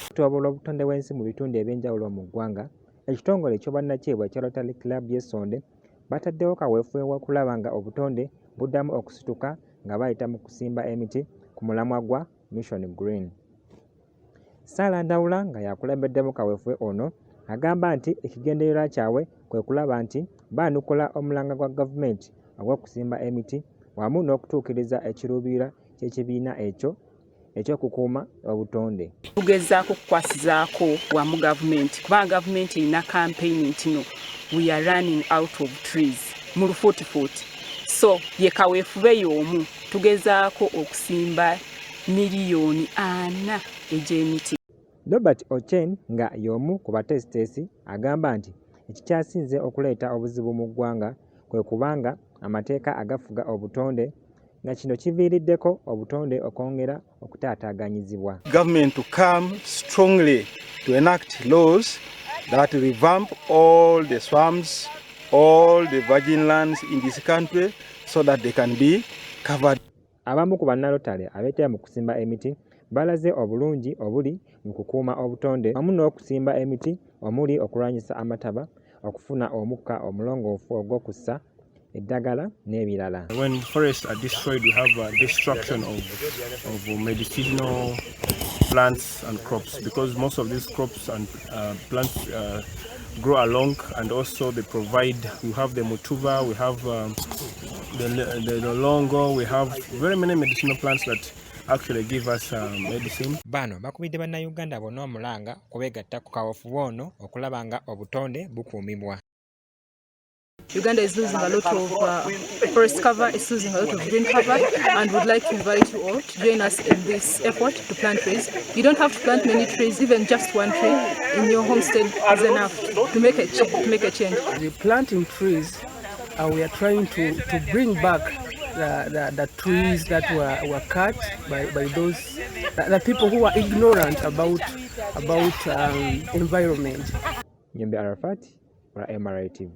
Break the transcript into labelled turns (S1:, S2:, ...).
S1: Okutabula obutonde bwensi mu bitundu ebyenjawulo mu ggwanga, ekitongole ky'obwannakyewa ekya Rotary Club y'Essonde bataddewo kaweefube w'okulaba nga obutonde buddamu okusituka nga bayita mu kusimba emiti ku mulamwa gwa Mission Green. Sarah Ndawula nga yakulembeddemu kaweefube ono agamba nti ekigendererwa kyabwe kwe kulaba nti baanukula omulanga gwa gavumenti ogw'okusimba emiti wamu n'okutuukiriza ekiruubirirwa ky'ekibiina ekyo ekyokukuuma obutonde.
S2: Tugezaako kukwasizaako wamu gavumenti kubanga gavumenti erina kampeyini nti no we are running out of trees mu lufuutifuuti. So ye kaweefube y'omu tugezaako okusimba miliyoni 4 egy'emiti.
S1: Robert Ochen nga y'omu ku bateesiteesi agamba nti ekikyasinze okuleeta obuzibu mu ggwanga kwe kubanga amateeka agafuga obutonde nga kino kiviiriddeko obutonde okwongera okutaataaganyizibwa.
S3: Government to come strongly to enact laws that revamp all the swamps, all the virgin lands in this country so that they can be covered.
S1: Abamu ku bannalotale abeetera mu kusimba emiti balaze obulungi obuli mu kukuuma obutonde wamu n'okusimba emiti omuli okulwanyisa amataba, okufuna omukka omulongoofu ogw'okussa eddagala n'ebirala.
S4: When forests are destroyed, we have destruction of medicinal plants and crops because most of these crops and plants grow along, and also they provide. We have the mutuba, we have the longo, we have very many medicinal plants that actually give us medicine.
S1: Bano bakubidde bannayuganda bonna omulanga kubeegatta ku kaweefube ono okulaba nga obutonde bukuumibwa.
S5: Uganda is losing a lot of forest cover, it's losing a lot of green cover, and would like to invite you all to join us in this effort to plant trees. You don't have to plant many trees, even just one tree in your homestead is enough to make a change.
S6: The planting trees, we are trying to bring back the trees that were cut by those the people who are ignorant about environment.
S1: Nyembe Arafat for MRI TV.